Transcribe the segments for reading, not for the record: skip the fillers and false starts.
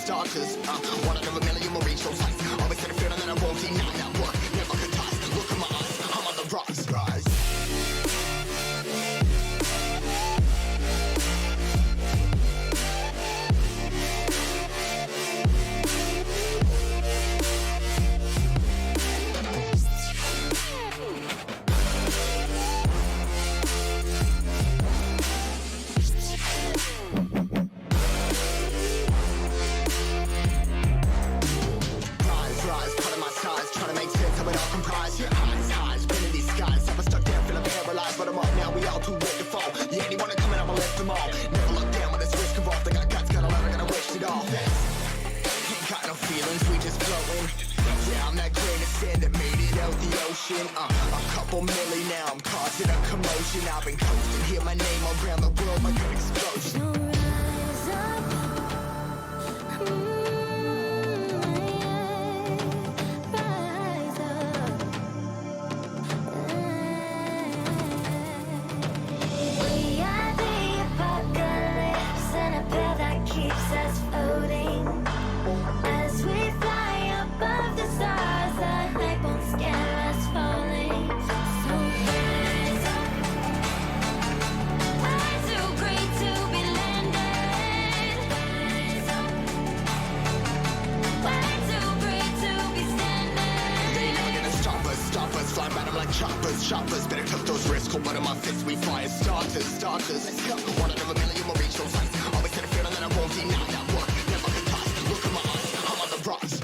starters. One out of a million will reach those heights. Always had a feeling that I won't deny that work. Never could toss. Look in my eyes, I'm on the rise. A couple milli now, I'm causing a commotion. I've been coasting, hear my name around the world like an explosion. So rise up, rise up. We are the apocalypse, and a pill that keeps us floating. As we fly above the stars, the night won't scare us falling. So rise up. We're too great to be landed. Rise up. We're too great to be standing. They never gonna stop us, fly by them like choppers. Better tuck those wrists, cold blood in my fists, we fly as starters. Let's go. One out of a million will reach those heights. Always had a feeling that I won't deny that work. Never could toss. Look in my eyes, I'm on the rise.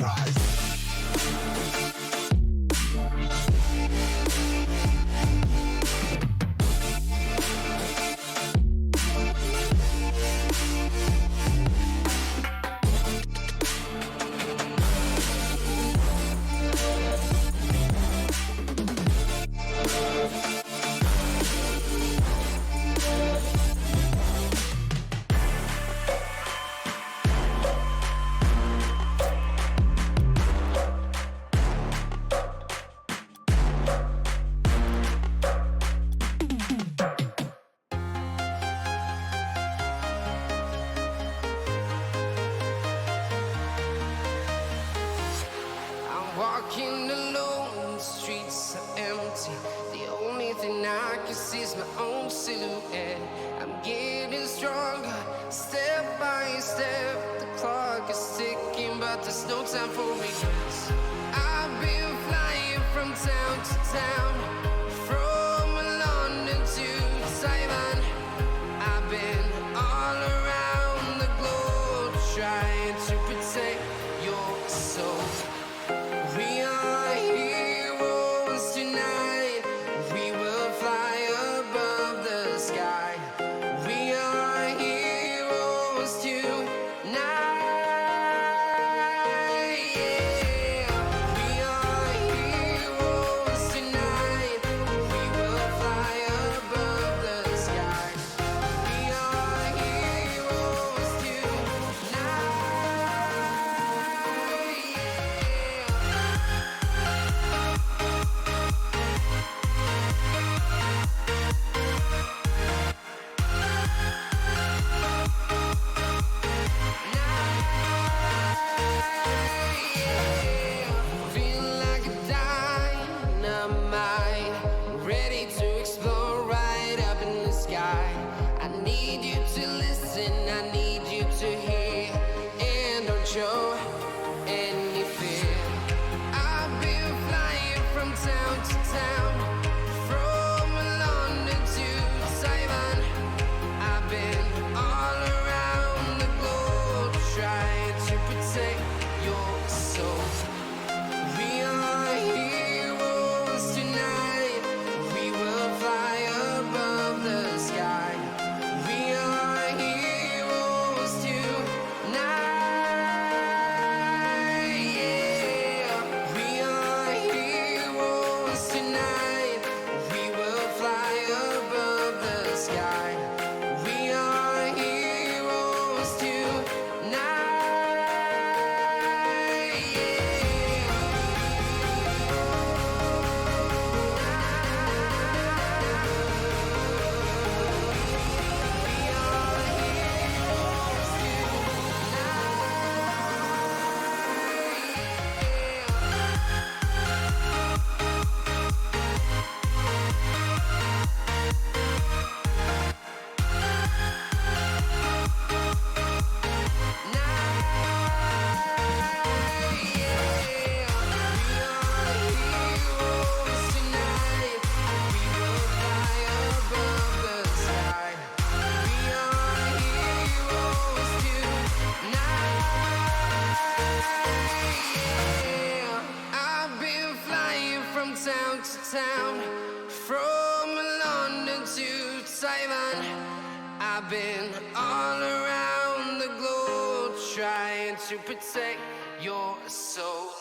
Walking alone, the streets are empty. The only thing I can see is my own silhouette. I'm getting stronger, step by step. The clock is ticking, but there's no time for regrets. I've been flying from town to town, from London to Taiwan. I've been all around the globe, trying to protect your soul. We are heroes tonight. We will fly above the sky. We are heroes tonight. Yeah. We are heroes tonight. from London to Taiwan. I've been all around the globe trying to protect your soul.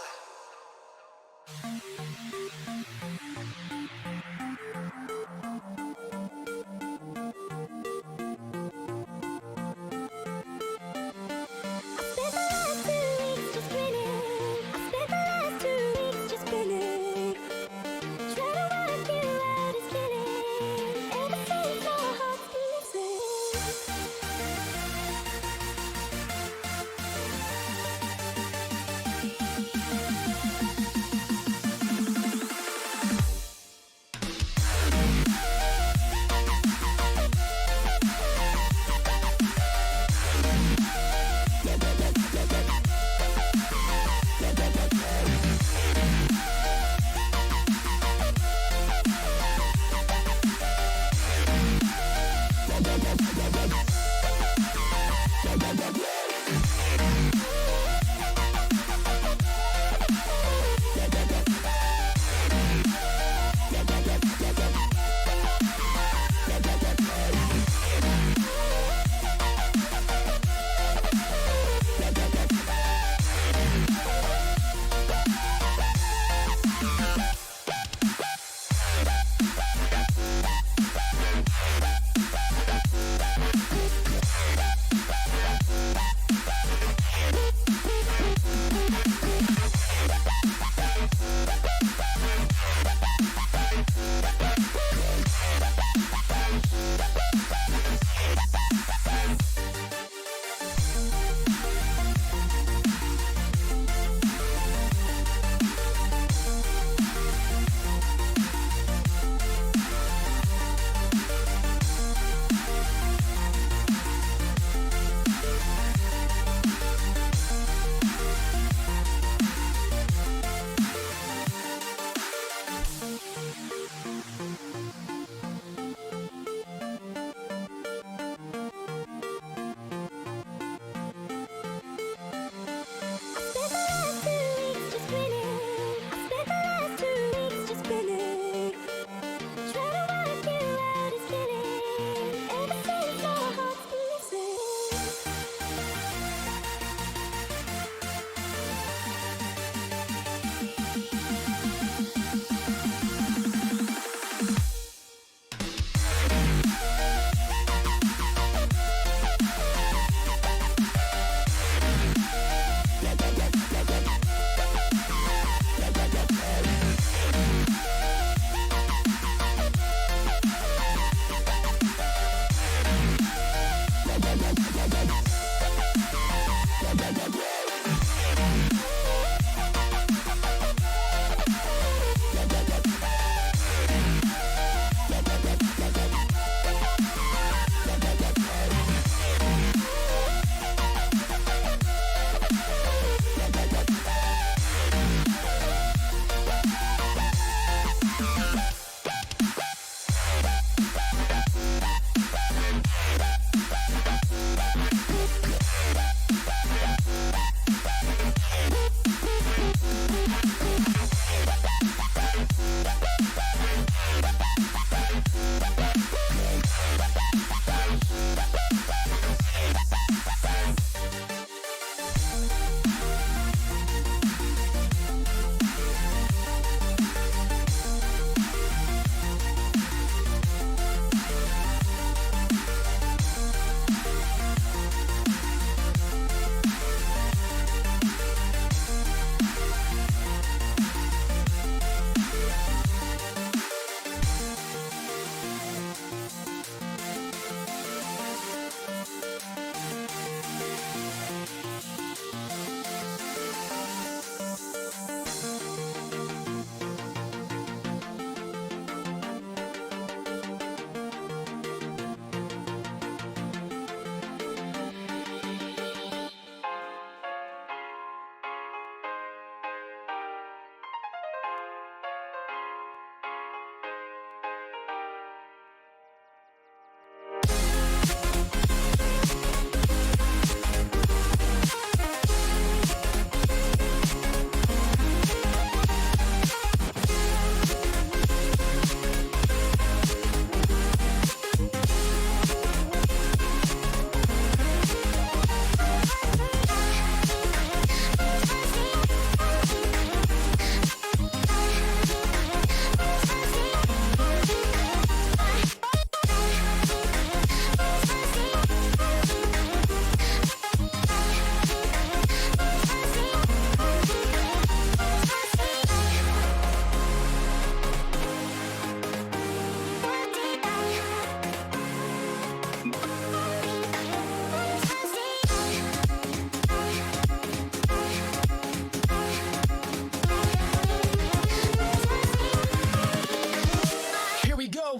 go.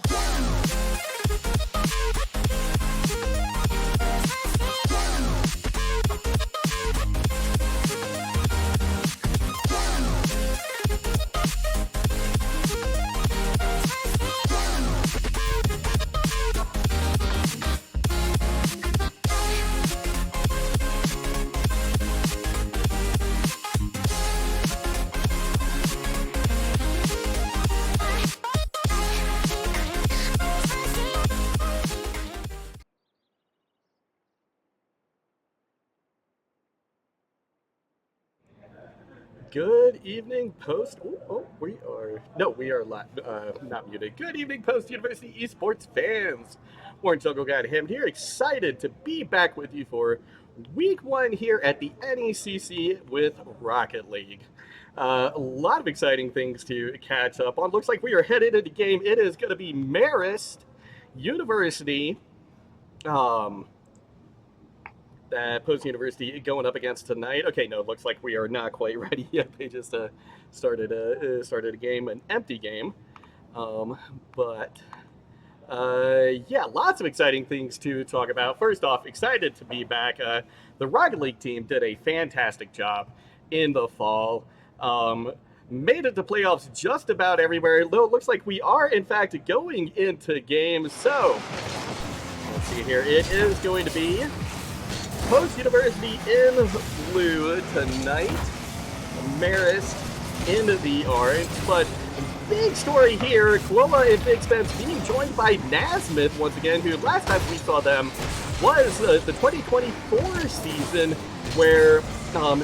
Good evening, Post. We are not muted. Good evening, Post University Esports fans. Warren JuggleGod him here, excited to be back with you for week 1 here at the NECC with Rocket League. A lot of exciting things to catch up on. Looks like we are headed into game. It is going to be Marist University. That Post University going up against tonight. Okay, no, it looks like we are not quite ready yet. They just started a game, an empty game. Yeah, lots of exciting things to talk about. First off, excited to be back. The Rocket League team did a fantastic job in the fall. Made it to playoffs just about everywhere. Though it looks like we are, in fact, going into games. So, let's see here. It is going to be Post University in blue tonight, Marist in the orange, but big story here, Kloa and BigSpence being joined by Nazmyth once again, who last time we saw them was the 2024 season where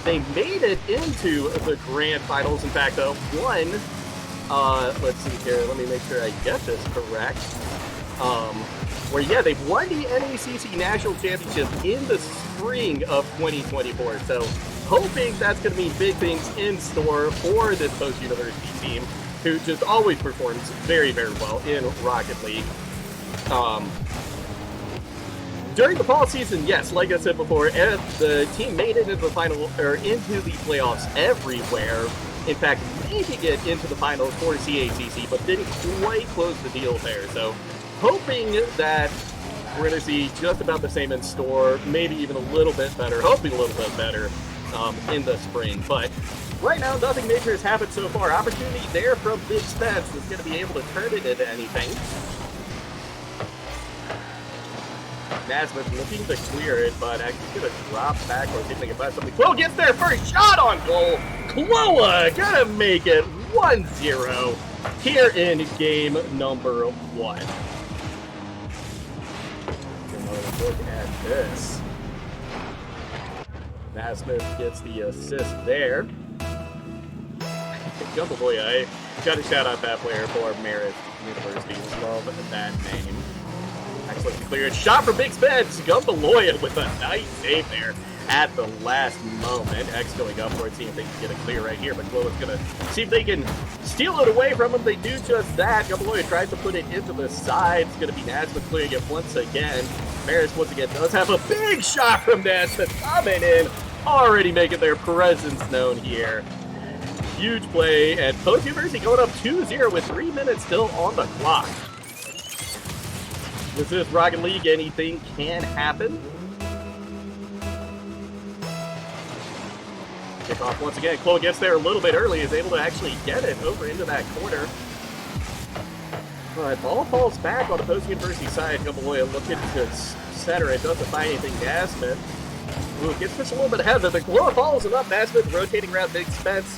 they made it into the grand finals. In fact, won, let's see here, let me make sure I get this correct. Where, yeah, they've won the NECC National Championship in the spring of 2024. So, hoping that's going to mean big things in store for this Post University team, who just always performs very, very well in Rocket League. During the fall season, yes, like I said before, the team made it into the final, or into the playoffs everywhere. In fact, making it into the finals for CACC, but didn't quite close the deal there. So, hoping that we're going to see just about the same in store, maybe even a little bit better, hoping a little bit better in the spring. But right now, nothing major has happened so far. Opportunity there from BigSpence is going to be able to turn it into anything. Nazmyth looking to clear it, but actually going to drop back or see if they can find something. Kloa gets their first shot on goal. Kloa going to make it 1-0 here in game number 1. Look at this. Nazmyth gets the assist there. JuggleGod, I gotta shout out that player for Marist University. Love that name. Excellent cleared shot for BigSpence. JuggleGod with a nice save there at the last moment. X going up for it, seeing if they can get a clear right here, but Kloa's gonna see if they can steal it away from him. They do just that. JuggleGod tries to put it into the side. It's gonna be Nazmyth clearing it once again. Marist once again does have a big shot from Nazmyth coming in, already making their presence known here. Huge play, and Post University going up 2-0 with 3 minutes still on the clock. This is Rocket League, anything can happen. Kickoff once again. Kloa gets there a little bit early, is able to actually get it over into that corner. But ball falls back on the Post University side. JuggleGod looking to center it, doesn't find anything. Nazmyth, ooh, gets pushed a little bit ahead, but the Kloa follows him up. Nazmyth rotating around BigSpence,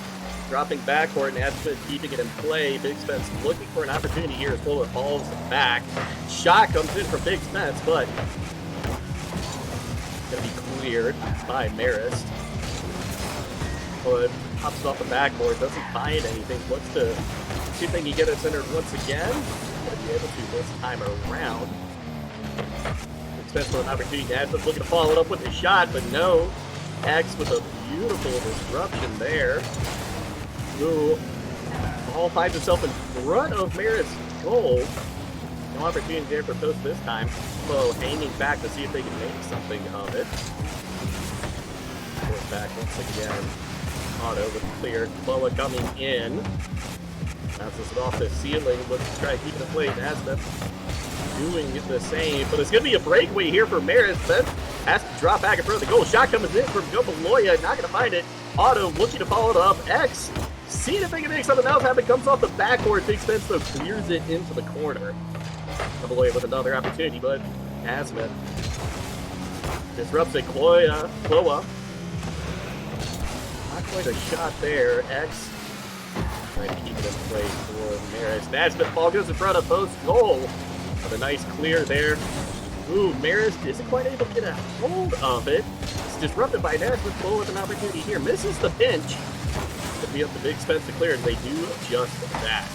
dropping backcourt. Nazmyth keeping it in play. BigSpence looking for an opportunity here as Kloa falls back. Shot comes in from BigSpence, but gonna be cleared by Marist. But pops off the backboard, doesn't find anything. Looks to see if they can get it centered once again. Gonna be able to this time around. BigSpence with an opportunity. Nazmyth looking to follow it up with a shot, but no. X with a beautiful disruption there. Ooh. Ball finds itself in front of Marist's goal. No opportunity there for Post this time. Kloa hanging back to see if they can make something of it. Back once again. Auto with clear. Kloa coming in. Bounces it off the ceiling. Let's try to keep it in play. Nazmyth doing the same, but it's going to be a breakaway here for Marist. Then has to drop back in front of the goal. Shot comes in from JuggleGod, not going to find it. Otto looking to follow it up. X, seeing if they can make something else happen, comes off the backboard. BigSpence though clears it into the corner. JuggleGod with another opportunity, but Nazmyth disrupts it. Kloa. Not quite a shot there. X trying to keep it in play for Marist. Nazmyth ball goes in front of post goal. With a nice clear there. Ooh, Marist isn't quite able to get a hold of it. It's disrupted by Nazmyth. Kloa with an opportunity here. Misses the pinch. It'll be up to BigSpence to clear, and they do just that.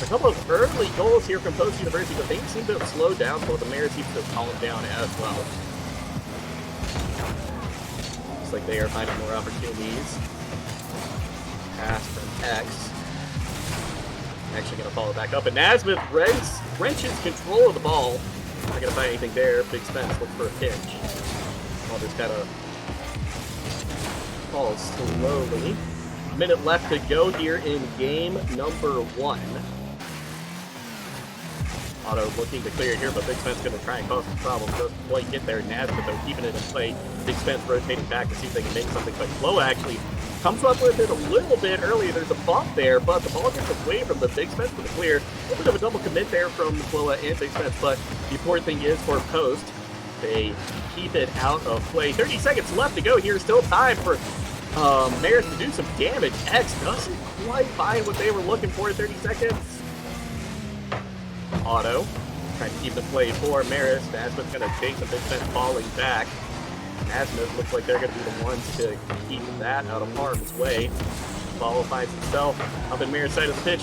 A couple of early goals here from Post University, but things seem to have slowed down, so the Marist seems to have calmed down as well. Looks like they are finding more opportunities. Pass from X. Actually going to follow back up, and Nazmyth wrenches control of the ball. Not going to find anything there. BigSpence looks for a pinch. Ball just kind of falls slowly. A minute left to go here in game number 1. Otto looking to clear it here, but BigSpence going to try and cause some problems. Doesn't quite get there. Nazmyth though keeping it in play. BigSpence rotating back to see if they can make something, but Kloa actually comes up with it a little bit early. There's a bump there, but the ball gets away from the BigSpence for the clear. A little bit of a double commit there from Kloa and BigSpence, but the important thing is for Post, they keep it out of play. 30 seconds left to go here. Still time for Marist to do some damage. X doesn't quite find what they were looking for in 30 seconds. Otto trying to keep the play for Marist. Nazmyth's going to chase the BigSpence falling back. Nazmyth looks like they're going to be the ones to keep that out of harm's way. Ball finds itself up in Marist's side of the pitch.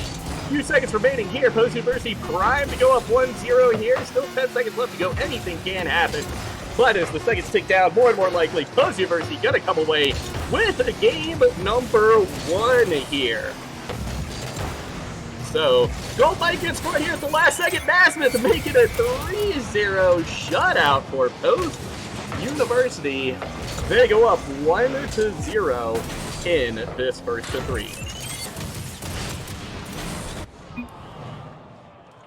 Few seconds remaining here. Post University primed to go up 1-0 here. Still 10 seconds left to go. Anything can happen. But as the seconds tick down, more and more likely, Post University going to come away with game number 1 here. So, goal might get scored here at the last second. Nazmyth making a 3-0 shutout for Post University. They go up 1-0 in this first of 3.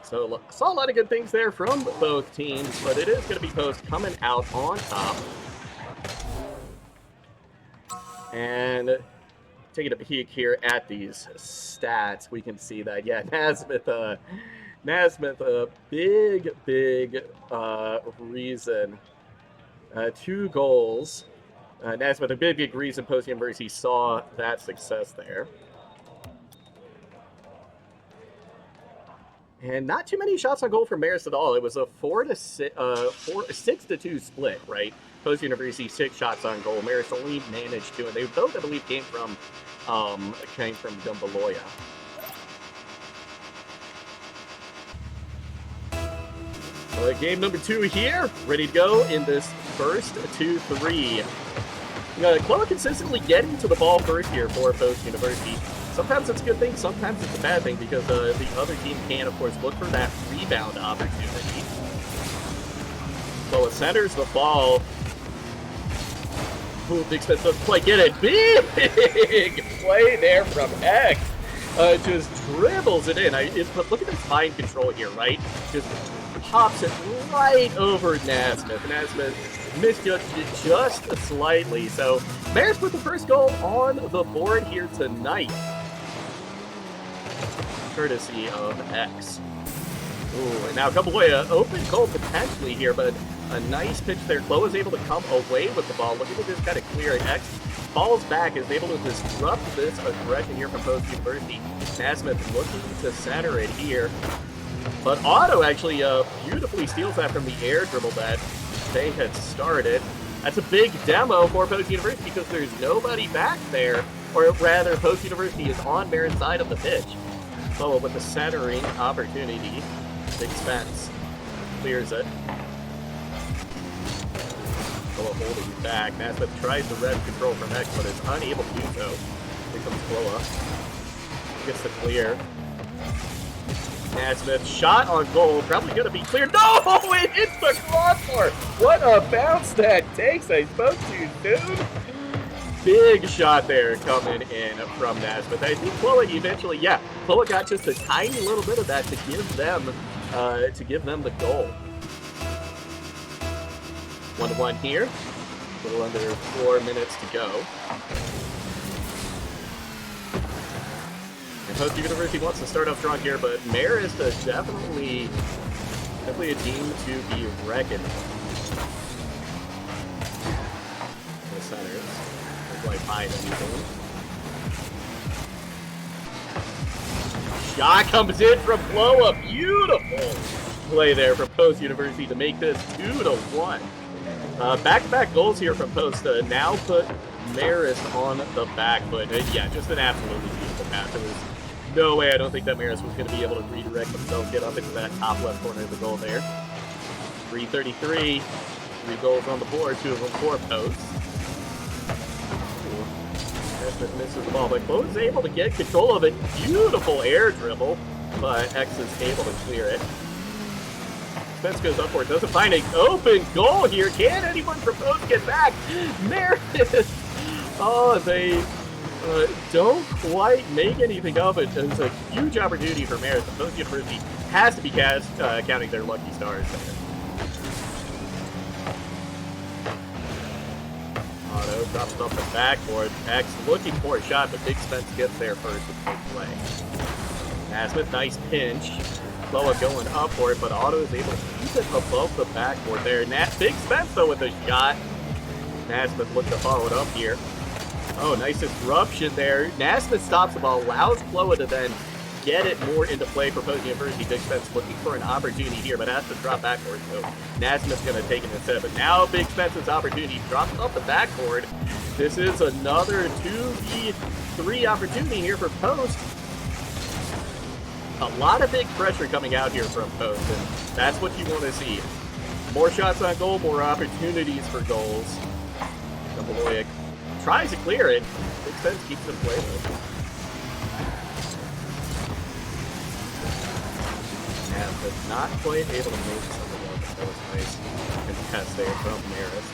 So saw a lot of good things there from both teams, but it is going to be Post coming out on top. And taking a peek here at these stats, we can see that, yeah, Nazmyth a big reason. 2 goals. Nazmyth, a big reason Post University saw that success there. And not too many shots on goal for Marist at all. It was a 6-2 split, right? Post University 6 shots on goal. Marist only managed 2, and they both, I believe, came from Dumbaloya. Game number 2 here, ready to go in this first 2-3. Kloa consistently getting to the ball first here for Post University. Sometimes it's a good thing, sometimes it's a bad thing, because the other team can, of course, look for that rebound opportunity. Kloa centers the ball. Ooh, BigSpence doesn't quite get it. Big play there from X. Just dribbles it in. Look at this mind control here, right? Just pops it right over Nazmyth. Nazmyth misjudged it just slightly. So, Marist with the first goal on the board here tonight. Courtesy of X. Ooh, and now JuggleGod, open goal potentially here, but a nice pitch there. Kloa is able to come away with the ball. Looking to just kind of clear it. X falls back, is able to disrupt this aggression here from Post University. Nazmyth looking to center it here. But Otto actually beautifully steals that from the air dribble that they had started. That's a big demo for Post University because there's nobody back there. Or rather, Post University is on Marist's side of the pitch. Kloa with the centering opportunity. BigSpence clears it. Kloa holding back. Nazmyth tries to rev control from X, but is unable to do so. Here comes Kloa. Gets the clear. Nazmyth shot on goal, probably going to be cleared. No! It hits the crossbar! What a bounce that takes! I spoke too soon. big shot there coming in from Nazmyth. I think Kloa eventually, yeah, Kloa got just a tiny little bit of that to give them the goal. 1-1 here. A little under 4 minutes to go. And Post University wants to start off strong here, but Marist is definitely a team to be reckoned with. The centers don't quite find anything. Shot comes in from Kloa. Beautiful play there from Post University to make this 2-1. Back-to-back goals here from Post now put Marist on the back foot. Yeah, just an absolutely beautiful pass. There was no way I don't think that Marist was going to be able to redirect themselves, get up into that top left corner of the goal there. 3:33, 3 goals on the board, 2 of them for Post. Nazmyth misses the ball, but Kloa is able to get control of it. Beautiful air dribble, but X is able to clear it. Spence goes up for it, doesn't find an open goal here. Can anyone from Post get back? Marist! Oh, they don't quite make anything of it. It's a huge opportunity for Marist. Post University has to be counting their lucky stars there. Otto drops off the backboard. X looking for a shot, but BigSpence gets there first with big play. Nazmyth, nice pinch. Kloa going up for it, but Otto is able to keep it above the backboard there. BigSpence, though, with a shot. Nazmyth looks to follow it up here. Oh, nice disruption there. Nazmyth stops the ball, allows Kloa to then get it more into play for Post University. BigSpence looking for an opportunity here, but has to drop backboard, so Nazmyth's going to take it instead. But now BigSpence's opportunity drops off the backboard. This is another 2v3 opportunity here for Post. A lot of big pressure coming out here from Post, and that's what you want to see. More shots on goal, more opportunities for goals. Beloya tries to clear it. BigSpence keeps him playing with it. Yeah, but not quite able to make something of it. That was nice contest there from Marist.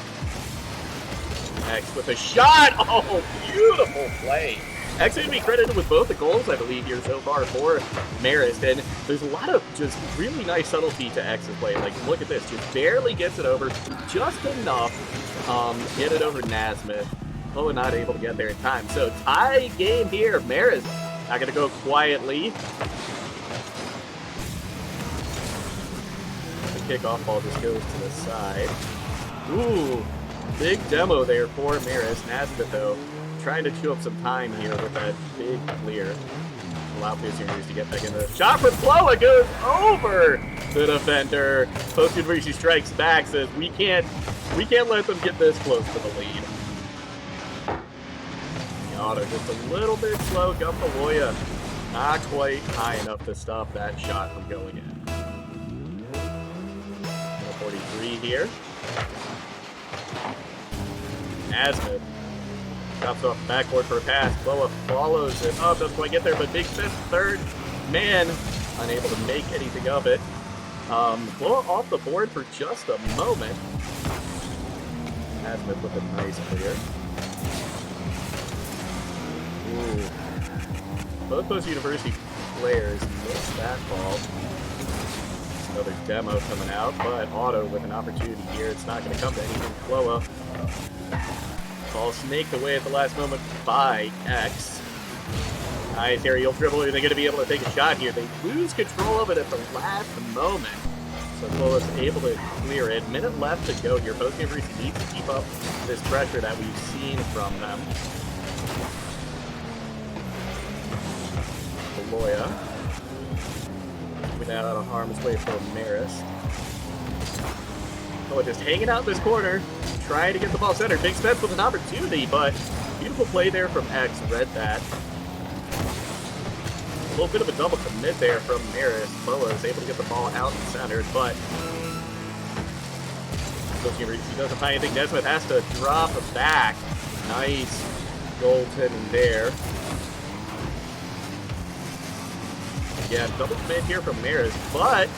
X with a shot! Oh, beautiful play! X going to be credited with both the goals, I believe, here so far for Marist. And there's a lot of just really nice subtlety to X's play. Like, look at this. Just barely gets it over. Just enough. Get it over Nazmyth. Oh, not able to get there in time. So, tie game here. Marist not going to go quietly. The kickoff ball just goes to the side. Ooh, big demo there for Marist. Nazmyth, though, trying to chew up some time here with that big clear. Allow Post University to get back in the shot from Kloa goes over the defender. Post University strikes back, says we can't let them get this close to the lead. Otto just a little bit slow. Beloya not quite high enough to stop that shot from going in. 43 here. Nazmyth drops off the backboard for a pass. Kloa follows it up. Doesn't quite get there, but BigSpence, third man, unable to make anything of it. Kloa off the board for just a moment. Nazmyth with a nice clear. Ooh. Both Post University players missed that ball. Another demo coming out, but Otto with an opportunity here. It's not going to come to anything. Kloa. Ball snaked away at the last moment by X. Nice aerial dribble. Are they going to be able to take a shot here? They lose control of it at the last moment. So Kloa's able to clear it. Minute left to go here. Post University needs to keep up this pressure that we've seen from them. Kloa. Moving out of harm's way for Marist. Kloa just hanging out in this corner. Trying to get the ball centered. BigSpence with an opportunity, but beautiful play there from X. Read that. A little bit of a double commit there from Marist. Kloa is able to get the ball out and centered, but he doesn't find anything. Nazmyth has to drop back. Nice goaltending there. Yeah, double commit here from Marist, but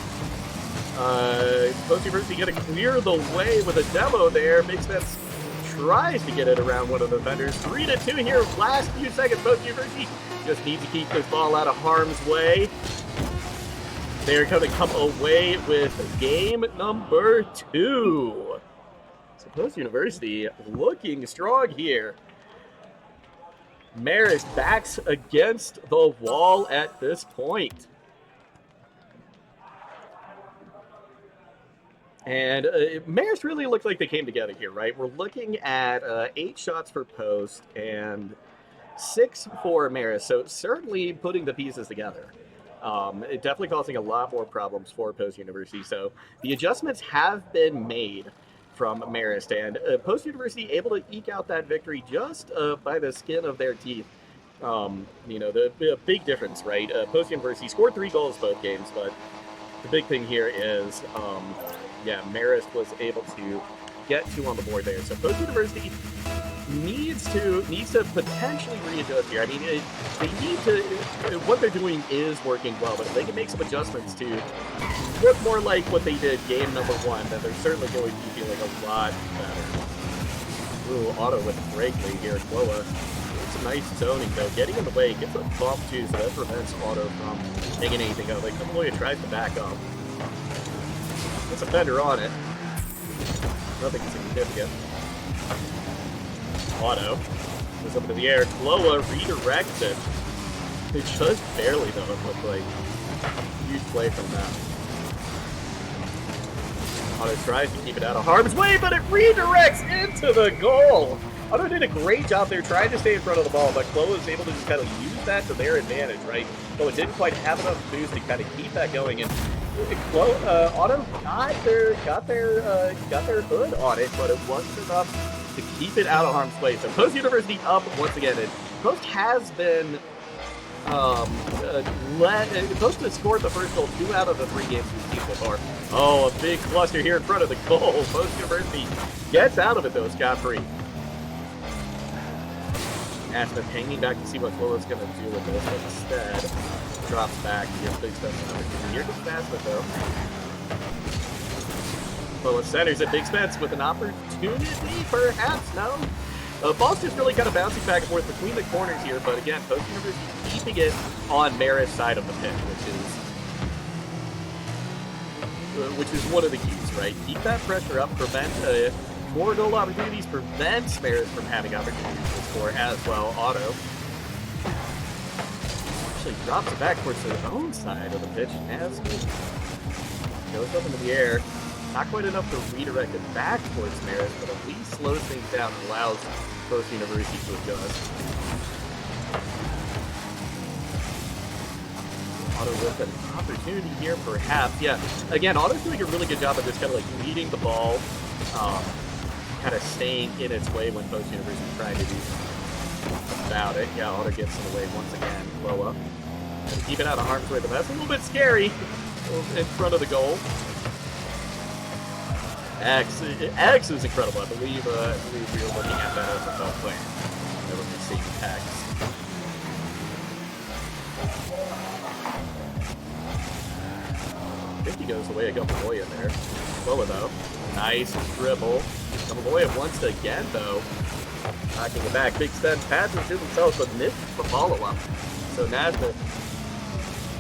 Post University going to clear the way with a demo there. BigSpence tries to get it around one of the defenders. 3-2 here, last few seconds. Both University just need to keep this ball out of harm's way. They're going to come away with game number 2. So Post University looking strong here. Marist backs against the wall at this point. And Marist really looked like they came together here, right? We're looking at 8 shots for Post and 6 for Marist. So certainly putting the pieces together. It definitely causing a lot more problems for Post University. So the adjustments have been made from Marist, and Post University able to eke out that victory just by the skin of their teeth. You know, the big difference, right? Post University scored 3 goals both games, but the big thing here is, yeah, Marist was able to get 2 on the board there. So Post University needs to potentially readjust here. I mean, they need to. What they're doing is working well, but if they can make some adjustments to look more like what they did game number 1, then they're certainly going to be feeling a lot better. Ooh, Auto with a break lead here. Kloa. It's a nice zoning though. Getting in the way, gets a bump too, so that prevents Auto from making anything out. Like Kloa tries to back up. There's a fender on it. Nothing significant. Auto goes up into the air. Kloa redirects it. It just barely, though, it looked like. Huge play from that. Auto tries to keep it out of harm's way, but it redirects into the goal. Auto did a great job there trying to stay in front of the ball, but Kloa was able to just kind of use that to their advantage, right? So it didn't quite have enough boost to kind of keep that going. And Auto got their hood on it, but it wasn't enough to keep it out of harm's way. So Post University up once again, and Post has been Post has scored the first goal 2 out of the 3 games we've seen so far. Oh, a big cluster here in front of the goal. Post University gets out of it though, scot-free. Nazmyth hanging back to see what Kloa's going to do with this, but instead drops back. He has BigSpence. Here comes Nazmyth though. Kloa centers at BigSpence with an opportunity, perhaps, no? Ball's just really kind of bouncing back and forth between the corners here, but again, Post University keeping it on Marist's side of the pitch, which is one of the keys, right? Keep that pressure up, prevent more goal opportunities, prevents Marist from having opportunities to score as well. Auto actually drops it back towards their own side of the pitch. Nazmyth goes up into the air. Not quite enough to redirect it back towards Marist, but at least slows things down and allows Post University to adjust. Auto with an opportunity here, perhaps. Yeah, again, Auto's doing a really good job of just kind of like leading the ball, kind of staying in its way when Post University is trying to do something about it. Yeah, Auto gets in the way once again. Kloa. Keep it out of harm's way, but that's a little bit scary in front of the goal. X is incredible. I believe we were looking at that as a ball player. Never seen X. I think he goes away a Gumboya there. Kloa though. Nice dribble. Gumboya once again though. Knocking it back. BigSpence passes to themselves, but misses the follow-up. So Nazmyth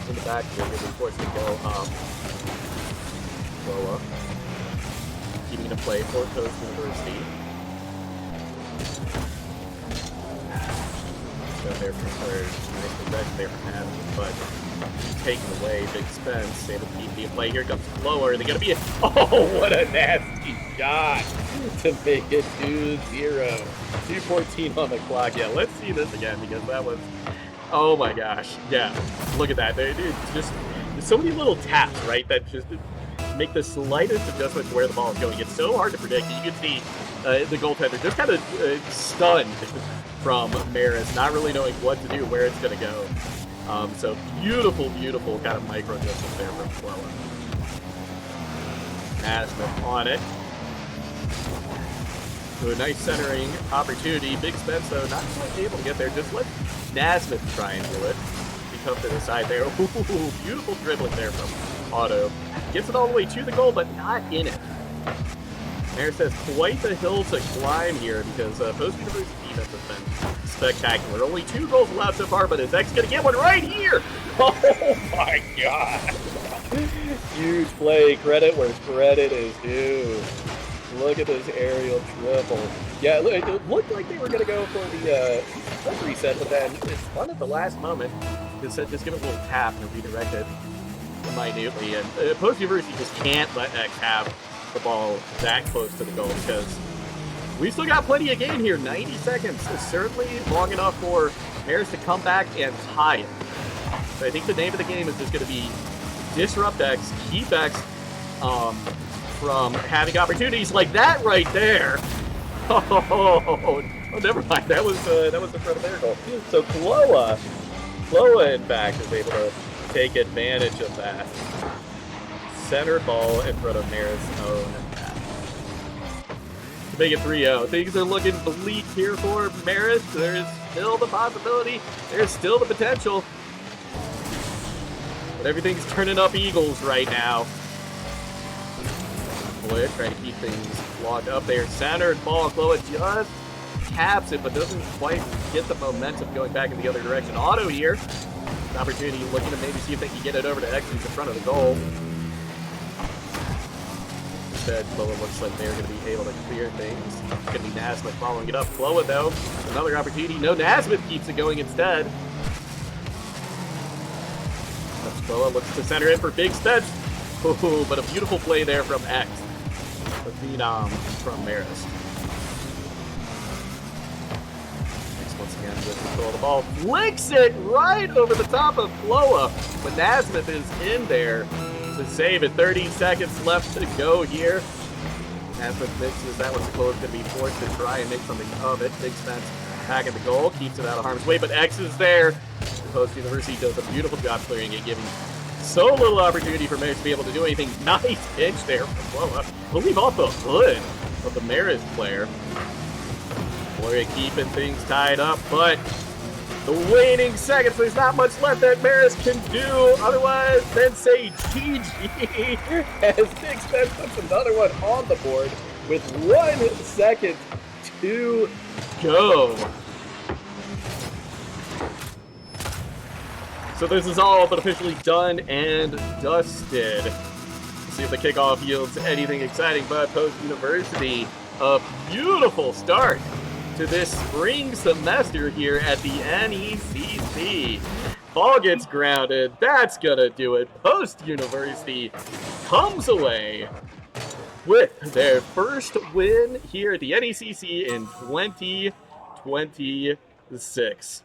in the back here, getting forced to go up. Kloa. Keeping to play for Post University. So there for third. Nice possession there for Nazmyth, but taken away. BigSpence able to keep the play. Here comes Kloa. They're going to be oh, what a nasty shot to make it 2-0. 2:14 on the clock. Yeah, let's see this again because that was, oh my gosh. Yeah, look at that. Dude, just so many little taps, right? That just make the slightest adjustment to where the ball is going. It's so hard to predict. You can see the goaltender just kind of stunned from Marist, not really knowing what to do, where it's going to go. So beautiful, beautiful kind of micro adjustment there from Kloa. Nazmyth on it. Ooh, nice centering opportunity. BigSpence though not quite able to get there. Just let Nazmyth try and do it. He comes to the side there. Ooh, beautiful dribbling there from Auto. Gets it all the way to the goal, but not in it. Marist has quite the hill to climb here because Post University defense has been spectacular. Only 2 goals allowed so far, but is X going to get one right here? Oh my god! Huge play. Credit where credit is due. Look at this aerial triple. Yeah, it looked like they were going to go for the reset, but then it's fun at the last moment. Just give it a little tap and redirect it minutely. And Post University just can't let X have the ball that close to the goal because we still got plenty of game here. 90 seconds is certainly long enough for Marist to come back and tie it. So I think the name of the game is just going to be disrupt X, keep X from having opportunities like that right there. Oh, never mind. That was the front of their goal. So Kloa in fact is able to take advantage of that. Center ball in front of Marist's own net. To make it 3-0. Things are looking bleak here for Marist. There's still the possibility. There's still the potential. But everything's turning up Eagles right now. Kloa trying to keep things locked up there. Centered ball. Kloa just taps it, but doesn't quite get the momentum going back in the other direction. Auto here. An opportunity looking to maybe see if they can get it over to X, who's in front of the goal. Instead, Kloa looks like they're going to be able to clear things. It's going to be Nazmyth following it up. Kloa, though, another opportunity. No, Nazmyth keeps it going instead. Kloa looks to center it for BigSpence. Ooh, but a beautiful play there from X. The phenom from Marist. X once again with control of the ball. Flicks it right over the top of Kloa. But Nazmyth is in there to save it. 30 seconds left to go here. Nazmyth mixes that one. Kloa's going to be forced to try and make something of it. BigSpence back at the goal. Keeps it out of harm's way, but X is there. Post University does a beautiful job clearing it, giving so little opportunity for Marist to be able to do anything. Nice pinch there from Kloa. I believe off the hood of the Marist player. Gloria keeping things tied up, but the waning seconds, there's not much left that Marist can do. Otherwise, then say GG as BigSpence puts another one on the board with 1 second to go. So this is all but officially done and dusted. Let's see if the kickoff yields anything exciting, but Post University, a beautiful start to this spring semester here at the NECC. Ball gets grounded. That's gonna do it. Post University comes away with their first win here at the NECC in 2026.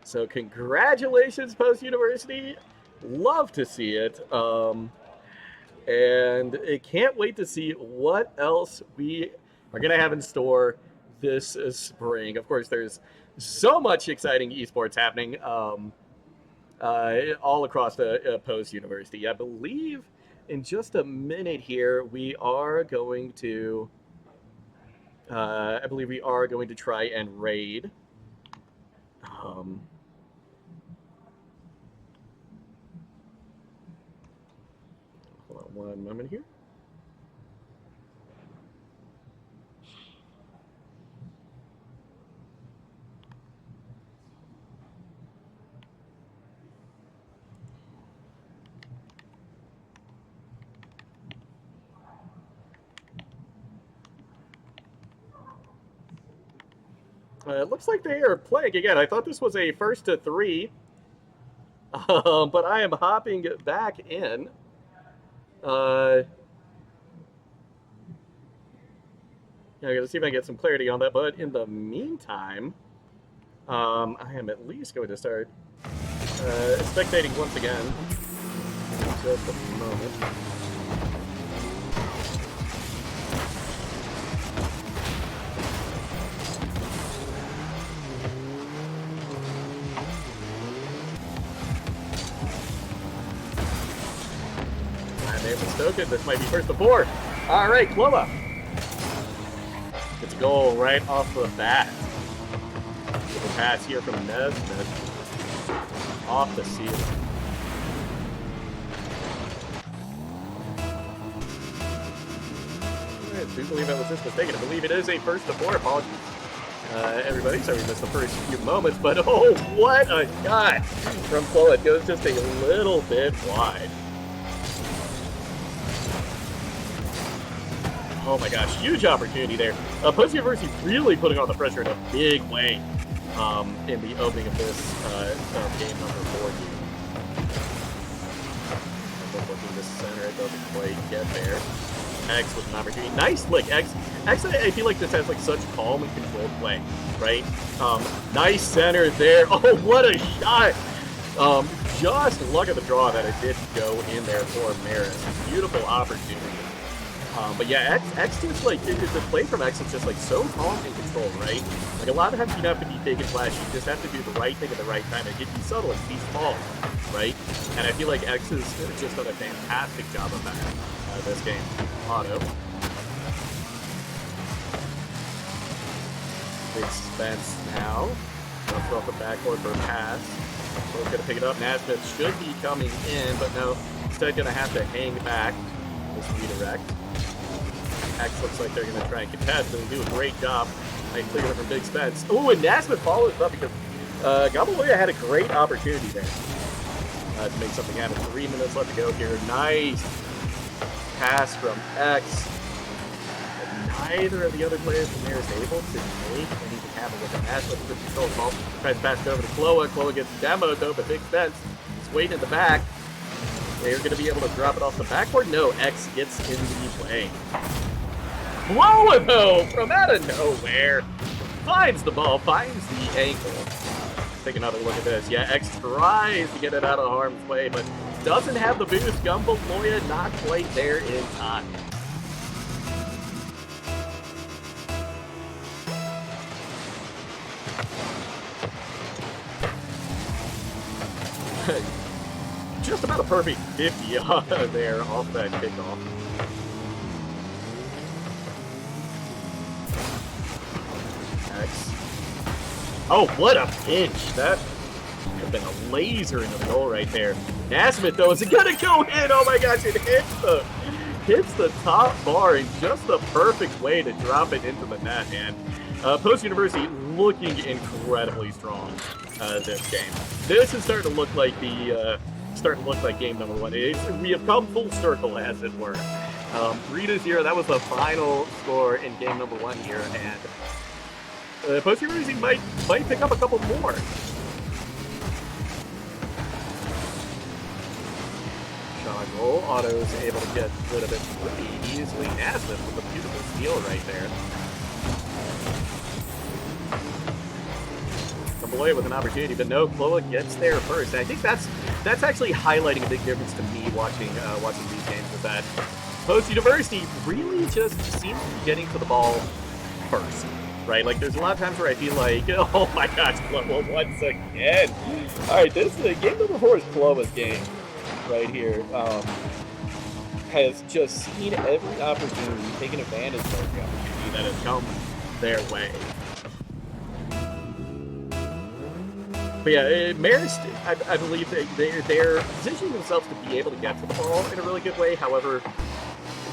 So congratulations, Post University. Love to see it. And I can't wait to see what else we are going to have in store this spring. Of course, there's so much exciting esports happening all across the Post University. I believe in just a minute here, we are going to, try and raid. Hold on one moment here. It looks like they are playing again. I thought this was a 1st to 3, but I am hopping back in. I gotta see if I can get some clarity on that, but in the meantime, I am at least going to start spectating once again. Just a moment. This might be first to 4. All right, Kloa. It's a goal right off the bat. With a pass here from Nazmyth. Off the ceiling. do believe I was just mistaken. I believe it is a first to 4. Apologies, everybody. Sorry we missed the first few moments, but oh, what a shot from Kloa. It goes just a little bit wide. Oh my gosh, huge opportunity there. Post University really putting on the pressure in a big way in the opening of this game number 4 here. Looking to center, it doesn't quite get there. X with an opportunity. Nice flick. X, I feel like this has like such calm and controlled play, right? Nice center there. Oh, what a shot! Just luck of the draw that it did go in there for Marist. Beautiful opportunity. But yeah, X just like, the play from X is just like so calm and controlled, right? Like a lot of times you don't have to be big and flashy, you just have to do the right thing at the right time and get you subtle and see small, right? And I feel like X has just done a fantastic job of that this game. Auto. BigSpence now. Jumps off the backboard for a pass. Both gonna pick it up. Nazmyth should be coming in, but no, instead gonna have to hang back. This redirect. X looks like they're going to try and contest, and they do a great job. They clear it from BigSpence. Oh, and Nazmyth follows up because JuggleGod had a great opportunity there to make something happen. 3 minutes left to go here. Nice pass from X. But neither of the other players from there is able to make anything happen with the Nazmyth. Good control ball. Tries to pass it over to Kloa. Kloa gets demoed though, but BigSpence is waiting in the back. They're going to be able to drop it off the backboard. No, X gets in the play. Kloa, though, from out of nowhere, finds the ball, finds the ankle. Take another look at this. Yeah, X tries to get it out of harm's way, but doesn't have the boost. Loya not quite there in time. Just about a perfect 50 there off that kickoff. X. Oh, what a pinch. That could have been a laser in the goal right there. Nazmyth, though, is it going to go in? Oh my gosh, it hits the top bar in just the perfect way to drop it into the net. And Post University looking incredibly strong this game. This is starting to look like game number 1. We have come full circle, as it were. 3-0. That was the final score in game number 1 here, and Post University might pick up a couple more. Shot goal. Otto's able to get rid of it pretty easily. Nazmyth with a beautiful steal right there. Kloa with an opportunity, but no, Kloa gets there first. And I think that's actually highlighting a big difference to me watching these games, is that Post University really just seems to be getting to the ball first, right? Like there's a lot of times where I feel like, oh my gosh, Kloa once again. All right, this game number 4 is Kloa's game right here. Has just seen every opportunity, taken advantage of every opportunity that has come their way. But yeah, Marist, I believe they're positioning themselves to be able to get to the ball in a really good way. However,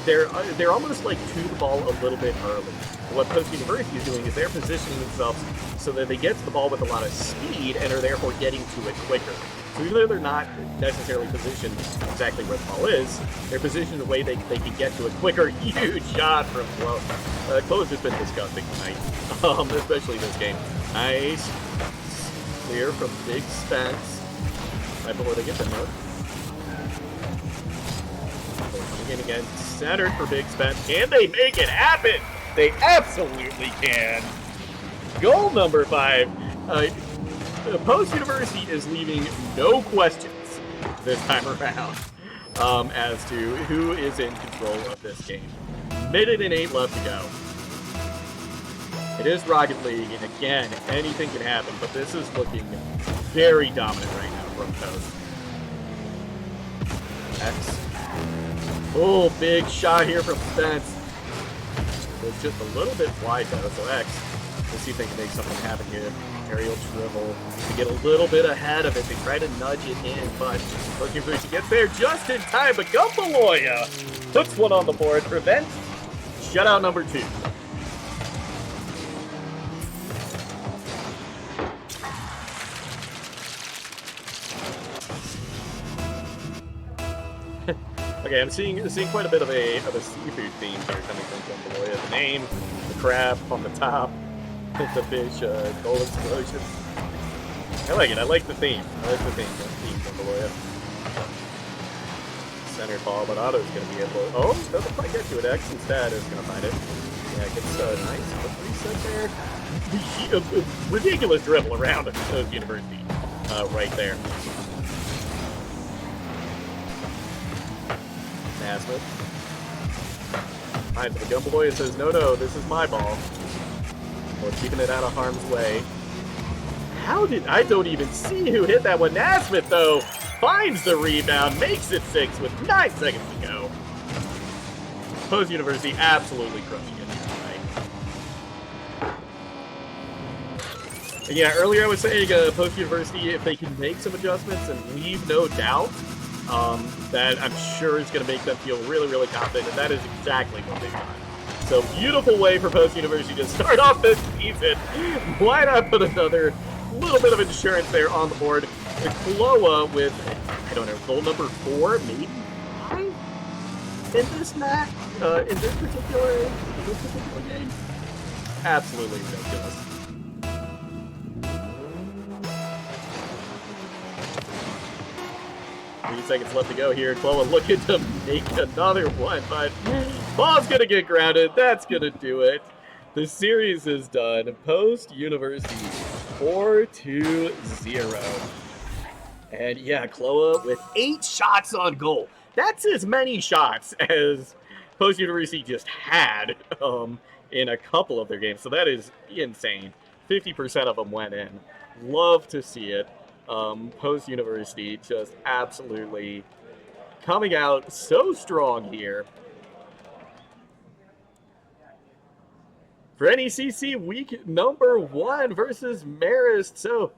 they're almost like to the ball a little bit early. What Post University is doing is they're positioning themselves so that they get to the ball with a lot of speed and are therefore getting to it quicker. So even though they're not necessarily positioned exactly where the ball is, they're positioned in a way they can get to it quicker. Huge shot from Kloa. Kloa's just been disgusting tonight, especially this game. Nice. Clear from BigSpence. Right before they get the note. Coming in again. Centered for BigSpence. Can they make it happen? They absolutely can. Goal number 5. Post University is leaving no questions this time around as to who is in control of this game. Minute and 8 left to go. It is Rocket League, and again, anything can happen, but this is looking very dominant right now from Post. X. Oh, big shot here from Spence. It's just a little bit wide though, so X. Let's see if they can make something happen here. Aerial dribble to get a little bit ahead of it. They try to nudge it in, but Post University gets there just in time, but Loya puts one on the board, prevents Shutout number 2. Okay, I'm seeing quite a bit of a seafood theme here coming from Jumballoya. The name, the crab on the top, the fish, gold explosions. I like it. I like the theme. I like the theme Jumballoya. Center ball, but Otto's going to be able to... Oh, doesn't quite get to it. X instead is going to find it. Yeah, gets a nice quick reset there. Ridiculous dribble around Post University right there. Nazmyth. Finds the Jumballoya and says, no, this is my ball. We're keeping it out of harm's way. I don't even see who hit that one. Nazmyth, though, finds the rebound, makes it 6 with 9 seconds to go. Post University absolutely crushing it tonight. And yeah, earlier I was saying Post University, if they can make some adjustments and leave no doubt, that I'm sure is going to make them feel really, really confident, and that is exactly what they've done. So, beautiful way for Post University to start off this season. Why not put another little bit of insurance there on the board? The Kloa with, I don't know, goal number 4, maybe 5 in this match, in this particular game. Absolutely ridiculous. 3 seconds left to go here. Kloa looking to make another one, but ball's gonna get grounded. That's gonna do it. The series is done. Post University 4-2-0. And yeah, Kloa with 8 shots on goal. That's as many shots as Post University just had in a couple of their games. So that is insane. 50% of them went in. Love to see it. Post University just absolutely coming out so strong here. For NECC week number 1 versus Marist. So,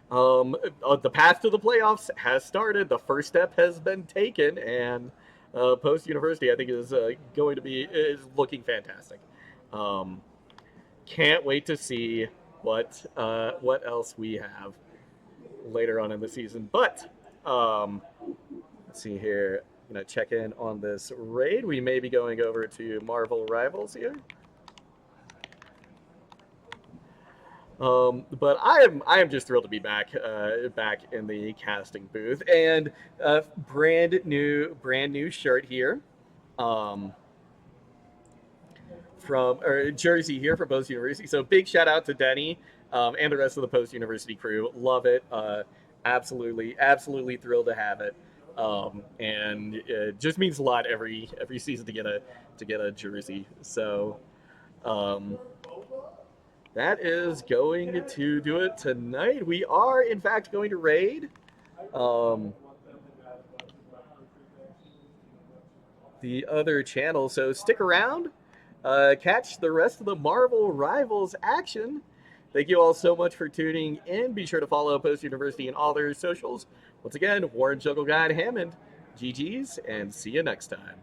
the path to the playoffs has started. The first step has been taken, and Post University, I think, is looking fantastic. Can't wait to see what else we have later on in the season. But let's see here. I'm gonna check in on this raid. We may be going over to Marvel Rivals here. But I am just thrilled to be back in the casting booth, and brand new shirt here, jersey here from Post University. So big shout out to Denny and the rest of the Post University crew. Love it. Absolutely thrilled to have it. And it just means a lot every season to get a jersey. So. That is going to do it tonight. We are, in fact, going to raid the other channel, so stick around. Catch the rest of the Marvel Rivals action. Thank you all so much for tuning in. Be sure to follow Post University and all their socials. Once again, Warren JuggleGod Hammond, GG's, and see you next time.